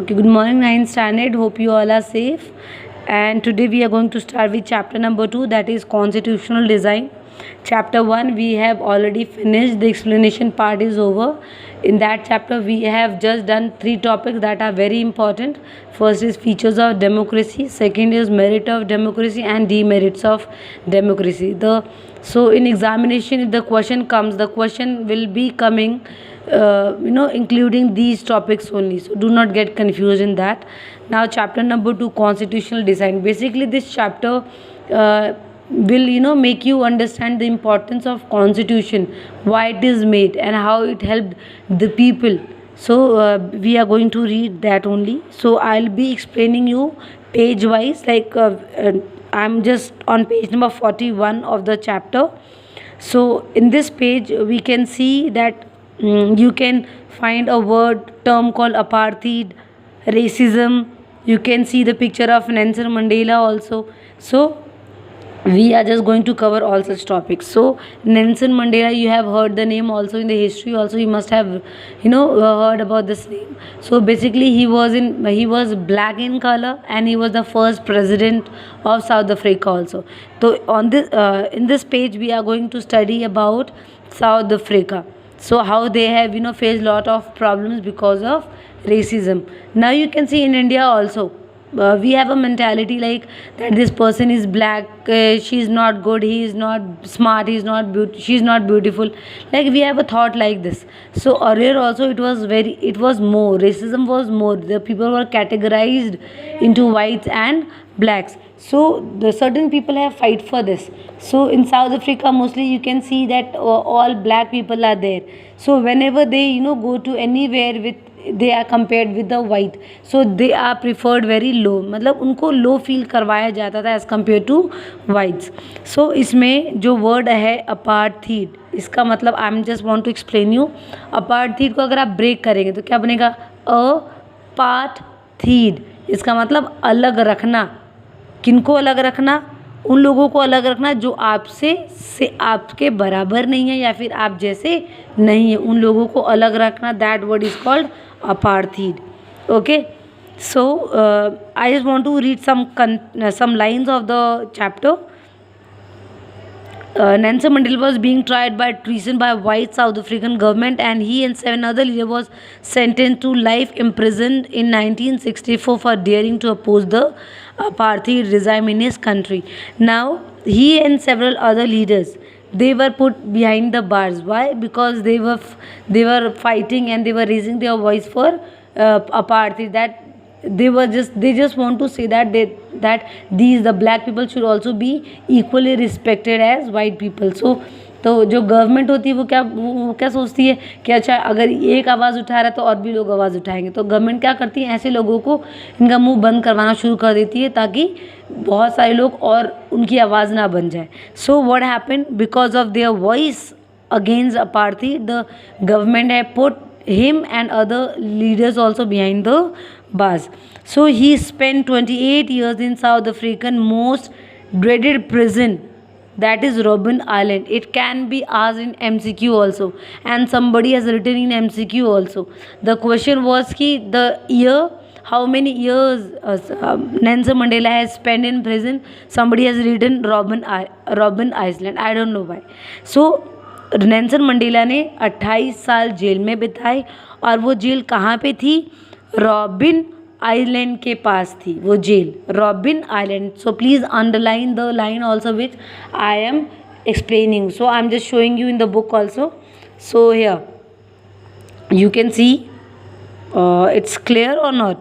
Okay, good morning, 9th standard. Hope you all are safe. And today we are going to start with chapter number 2, that is constitutional design. Chapter 1 we have already finished, the explanation part is over. In that chapter we have just done 3 topics that are very important. First is features of democracy, second is merit of democracy, and demerits of democracy. So in examination, if the question comes, the question will be coming including these topics only, so do not get confused in that. Now chapter number 2, constitutional design. Basically this chapter will make you understand the importance of constitution, why it is made and how it helped the people. So we are going to read that only. So I'll be explaining you page wise, like I'm just on page number 41 of the chapter. So in this page we can see that you can find a word term called apartheid, racism. You can see the picture of Nelson Mandela also. So we are just going to cover all such topics. So Nelson Mandela, you have heard the name also, in the history also you must have heard about this name. So basically he was black in color, and he was the first president of South Africa also. So on this in this page we are going to study about South Africa. So how they have faced lot of problems because of racism. Now you can see in India also we have a mentality like that this person is black, she is not good, he is not smart, he is not she is not beautiful, like we have a thought like this. So earlier also it was more, racism was more, the people were categorized into whites and blacks. So the certain people have fight for this. So in South Africa mostly you can see that all black people are there. So whenever they go to anywhere with, they are compared with the white, so they are preferred very low, मतलब उनको low feel करवाया जाता था as compared to whites. So इसमें जो word है apartheid, इसका मतलब I am just want to explain you. apartheid को अगर आप break करेंगे तो क्या बनेगा, apartheid, इसका मतलब अलग रखना. किनको अलग रखना, उन लोगों को अलग रखना जो आपसे आपके बराबर नहीं है या फिर आप जैसे नहीं है, उन लोगों को अलग रखना. That word is called apartheid. Okay, so I just want to read some lines of the chapter. Nelson Mandela was being tried by treason by white South African government, and he and 7 other leaders was sentenced to life imprisoned in 1964 for daring to oppose the apartheid regime in his country. Now he and several other leaders, they were put behind the bars. Why? Because they were fighting and they were raising their voice for apartheid. That they just want to say that the black people should also be equally respected as white people. So तो जो government होती है वो क्या सोचती है कि अच्छा अगर एक आवाज़ उठा रहा है तो और भी लोग आवाज़ उठाएंगे. तो गवर्नमेंट क्या करती है, ऐसे लोगों को इनका मुंह बंद करवाना शुरू कर देती है ताकि बहुत सारे लोग और उनकी आवाज़ ना बन जाए. So what happened, because of their voice against apartheid, the government है put him and other leaders also behind the bars. So he spent 28 years in South African most dreaded prison, that is Robben Island. It can be asked in MCQ also, and somebody has written in MCQ also. The question was ki the year, how many years Nelson Mandela has spent in prison. Somebody has written Robben Island. I don't know why. So Nelson Mandela ने 28 साल jail में बिताए, और वो jail कहाँ पे थी, robin island के पास थी वो jail, Robben Island. So please underline the line also which I am explaining. So I am just showing you in the book also. So here you can see it's clear or not.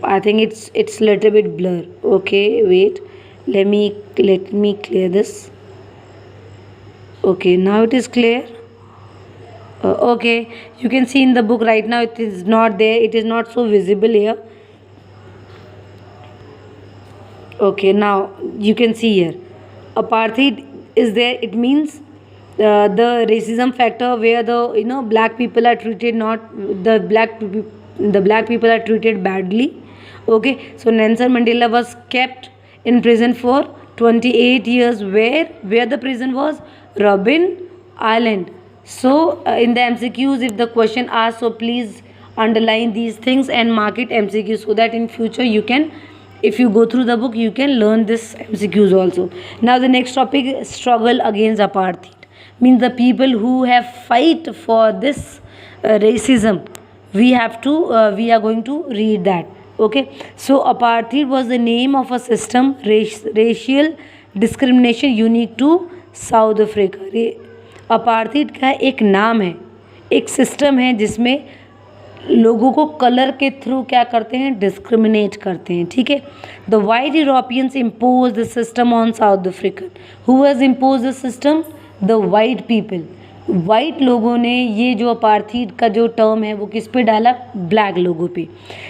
I think it's little bit blur. Okay, wait, let me clear this. Okay, now it is clear. Okay, you can see in the book right now it is not there, it is not so visible here. Okay, now you can see here apartheid is there. It means the racism factor where the black people are treated, not the black people are treated badly. Okay, so Nelson Mandela was kept in prison for 28 years. Where the prison was, Robben Island. So in the MCQs, if the question asks, so please underline these things and mark it MCQ, so that in future you can, if you go through the book, you can learn this MCQs also. Now the next topic is struggle against apartheid. Means the people who have fight for this racism, we have to we are going to read that. Okay, so apartheid was the name of a system, racial discrimination unique to south Africa. Apartheid का एक नाम है, एक system है जिसमें लोगों को colour के थ्रू क्या करते हैं, डिस्क्रिमिनेट करते हैं. ठीक है. The white Europeans impose the system on south African. Who has impose the system? The white people. White लोगों ने ये जो अपार्थाइड का जो टर्म है वो किस पे डाला? ब्लैक लोगों पे.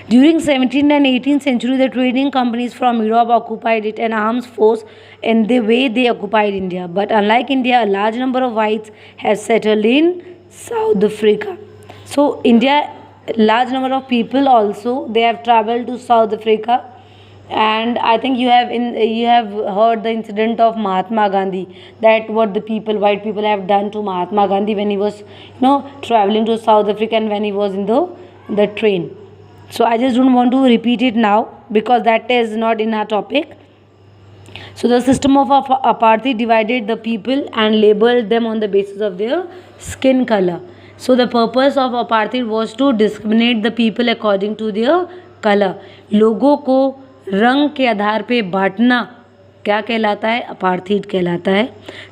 During 17th and 18th century the trading companies from Europe occupied it and armed force in the way they occupied India. But unlike India, a large number of whites have settled in South Africa. So India, large number of people also they have traveled to South Africa. And I think you have heard the incident of Mahatma Gandhi, that what the people, white people have done to Mahatma Gandhi when he was traveling to South Africa and when he was in the train. So I just don't want to repeat it now because that is not in our topic. So the system of apartheid divided the people and labeled them on the basis of their skin color. So the purpose of apartheid was to discriminate the people according to their color. लोगों को रंग के आधार पे बांटना क्या कहलाता है? Apartheid कहलाता है.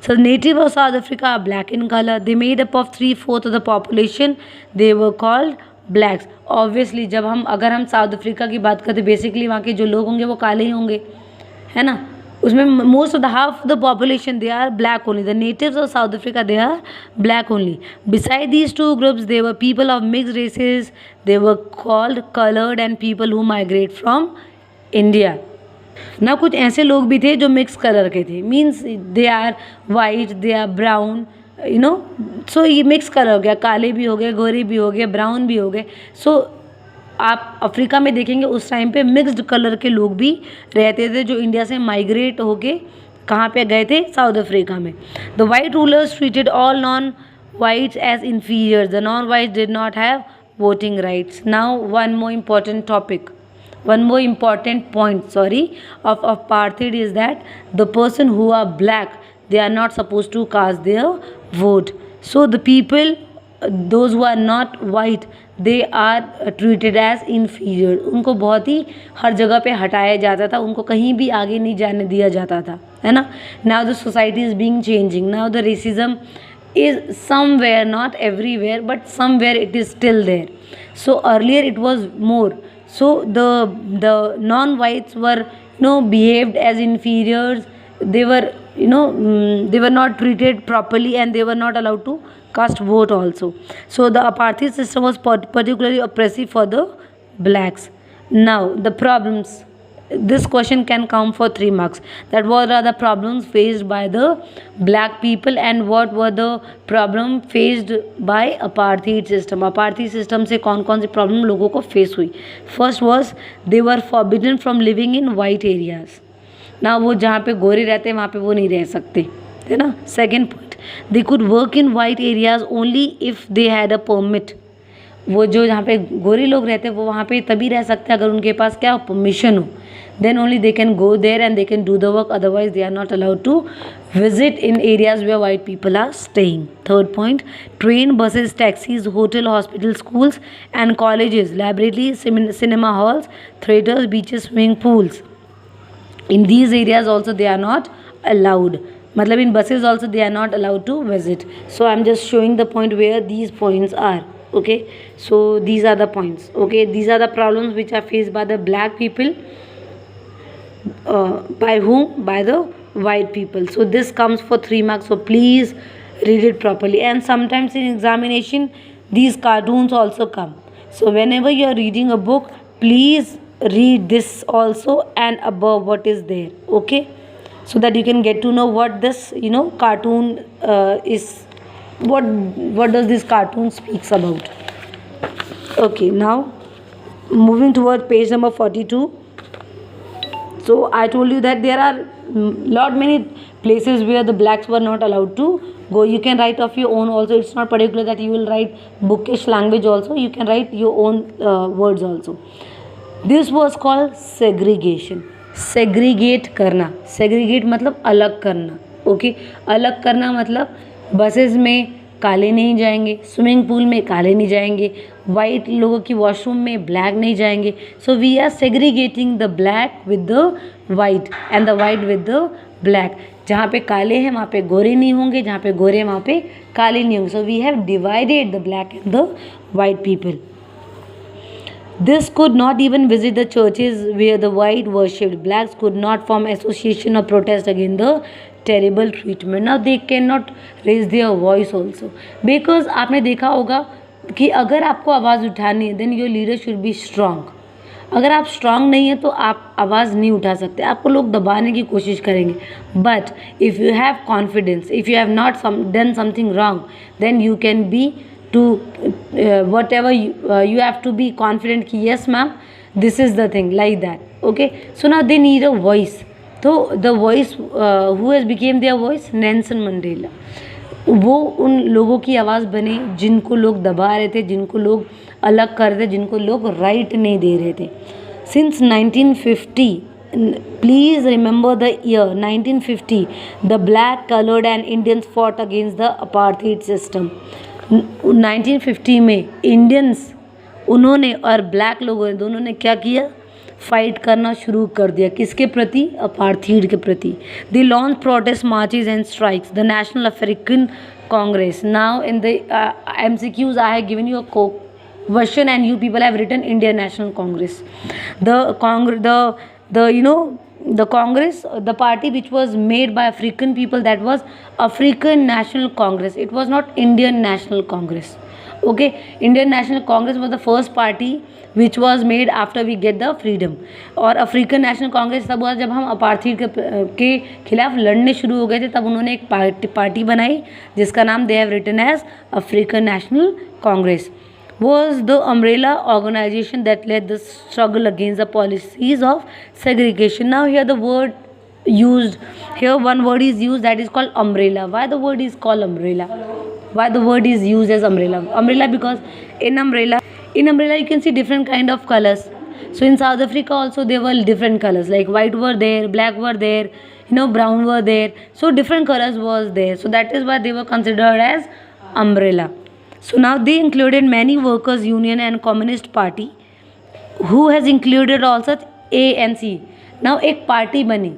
So native of South Africa black in colour. They made up of 3/4 of the population. They were called blacks. Obviously जब हम अगर हम साउथ अफ्रीका की बात करते बेसिकली वहाँ के जो लोग होंगे वो काले ही होंगे, है ना. उसमें most of the half of the population they are black only. The natives of South Africa they are black only. Beside these two groups they were people of mixed races. They were called coloured and people who migrate from India. ना कुछ ऐसे लोग भी थे जो mix colour के थे. Means they are white, they are brown, so ये मिक्स कलर हो गया. काले भी हो गए, गोरे भी हो गए, ब्राउन भी हो गए. सो आप अफ्रीका में देखेंगे उस टाइम पे मिक्स्ड कलर के लोग भी रहते थे जो इंडिया से माइग्रेट होके कहाँ पे गए थे? साउथ अफ्रीका में. The white rulers treated all non whites as inferior. The non whites did not have voting rights. Now one more important topic, one more important point of apartheid is that the person who are black, they are not supposed to cast their vote. So the people, those who are not white, they are treated as inferior. उनको बहुत ही हर जगह पे हटाया जाता था, उनको कहीं भी आगे नहीं जाने दिया जाता था, है ना. Now the society is being changing. Now the racism is somewhere, not everywhere, but somewhere it is still there. So earlier it was more. So the non-whites were behaved as inferiors. They were they were not treated properly and they were not allowed to cast vote also. So the apartheid system was particularly oppressive for the blacks. Now the problems. This question can come for 3 marks. That what are the problems faced by the black people and what were the problem faced by apartheid system. Apartheid system से कौन कौन सी problem लोगों को face हुई. First was they were forbidden from living in white areas. ना वो जहाँ पे गोरे रहते हैं वहाँ पे वो नहीं रह सकते, है ना. Second point, they could work in white areas only if they had a permit. वो जो जहाँ पे गोरे लोग रहते हैं वो वहाँ पे तभी रह सकते हैं अगर उनके पास क्या परमिशन हो. Then only they can go there and they can do the work. Otherwise they are not allowed to visit in areas where white people are staying. Third point, train, buses, taxis, hotel, hospital, schools and colleges, libraries, cinema halls, theaters, beaches, swimming pools. In these areas also they are not allowed. Matlab in buses also they are not allowed to visit. So I am just showing the point where these points are. Okay, so these are the points. Okay, these are the problems which are faced by the black people. By whom? By the white people. So this comes for 3 marks. So please read it properly. And sometimes in examination these cartoons also come. So whenever you are reading a book, please read this also and above what is there. Okay, so that you can get to know what this cartoon is. What does this cartoon speaks about. Okay, now moving toward page number 42. So I told you that there are many places where the blacks were not allowed to go, you can write of your own also. It's not particular that you will write bookish language also, you can write your own words also. This was called segregation. Segregate करना, segregate मतलब अलग करना, okay. अलग करना मतलब buses में काले नहीं जाएंगे, स्विमिंग पूल में काले नहीं जाएंगे, वाइट लोगों की वॉशरूम में ब्लैक नहीं जाएंगे. So we are segregating the black with the white and the white with the black. जहाँ पे काले हैं वहाँ पे गोरे नहीं होंगे, जहाँ पे गोरे हैं वहाँ पे काले नहीं होंगे. So we have divided the black and the white people. This could not even visit the churches where the white worshipped. Blacks could not form association or protest against the terrible treatment. Now they cannot raise their voice also. Because आपने देखा होगा कि अगर आपको आवाज़ उठानी है then your leader should be strong. अगर आप स्ट्रांग नहीं है तो आप आवाज़ नहीं उठा सकते, आपको लोग दबाने की कोशिश करेंगे. But if you have confidence, if you have not done something wrong, then you can be to whatever you have to be confident कि yes ma'am this is the thing, like that. Okay, so now they need a voice. So the voice who has became their voice, Nelson Mandela. वो उन लोगों की आवाज़ बने जिनको लोग दबा रहे थे, जिनको लोग अलग कर रहे थे, जिनको लोग राइट नहीं दे रहे थे. Since 1950, please remember the year 1950, the black, colored and Indians fought against the apartheid system. 1950 में इंडियंस उन्होंने और ब्लैक लोगों ने दोनों ने क्या किया, फाइट करना शुरू कर दिया. किसके प्रति? अपार्थीड के प्रति. They launch protest marches and strikes. The national African Congress. Now in the MCQs I have given you a question and you people have written Indian National Congress. The Congress, the party which was made by African people, that was African National Congress. It was not Indian National Congress. Okay, Indian National Congress was the first party which was made after we get the freedom. और African National Congress तब हुआ जब हम apartheid के खिलाफ लड़ने शुरू हो गए थे, तब उन्होंने एक पार्टी बनाई जिसका नाम they have written as African National Congress. Was the umbrella organization that led the struggle against the policies of segregation. Now here the word used, here one word is used that is called umbrella. Why the word is called umbrella? Why the word is used as umbrella? Umbrella because in umbrella you can see different kind of colors. So in South Africa also there were different colors, like white were there, black were there, brown were there. So different colors was there. So that is why they were considered as umbrella. So now they included many workers union and communist party who has included also ANC. Now एक party बनी.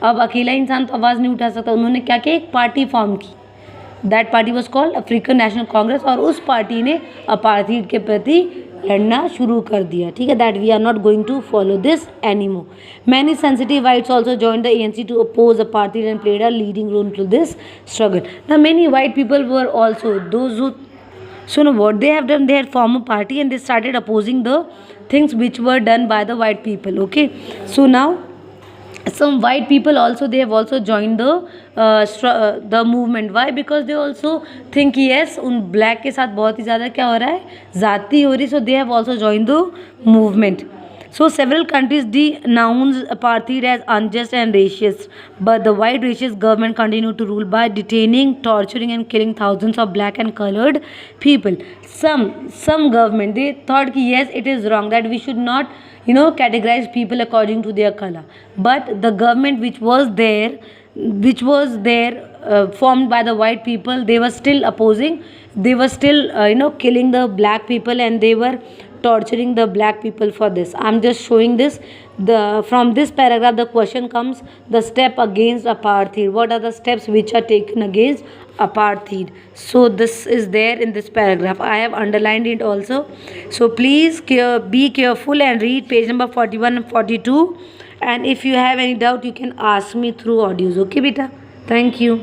अब अकेला इंसान तो आवाज़ नहीं उठा सकता, उन्होंने क्या किया, एक पार्टी फॉर्म की. That party was called African national Congress. और उस पार्टी ने अपार्थीड के प्रति लड़ना शुरू कर दिया. ठीक है, that we are not going to follow this anymore. Many sensitive whites also join the ANC to oppose apartheid and played a leading role to this struggle. Now many white people were also those who. So now what they have done, they had formed a party and they started opposing the things which were done by the white people. Okay, so now some white people also, they have also joined the movement. Why? Because they also think yes उन black के साथ बहुत ही ज़्यादा क्या हो रहा है, जाति हो रही. So they have also joined the movement. So several countries denounced apartheid as unjust and racist, but the white racist government continued to rule by detaining, torturing and killing thousands of black and colored people. Some government, they thought कि yes it is wrong that we should not categorize people according to their color, but the government which was there formed by the white people, they were still opposing, they were still killing the black people and they were torturing the black people for this. I'm just showing this. From this paragraph the question comes, the step against apartheid. What are the steps which are taken against apartheid? So this is there in this paragraph. I have underlined it also. So please be careful and read page number 41 and 42. And if you have any doubt you can ask me through audios. Okay beta, thank you.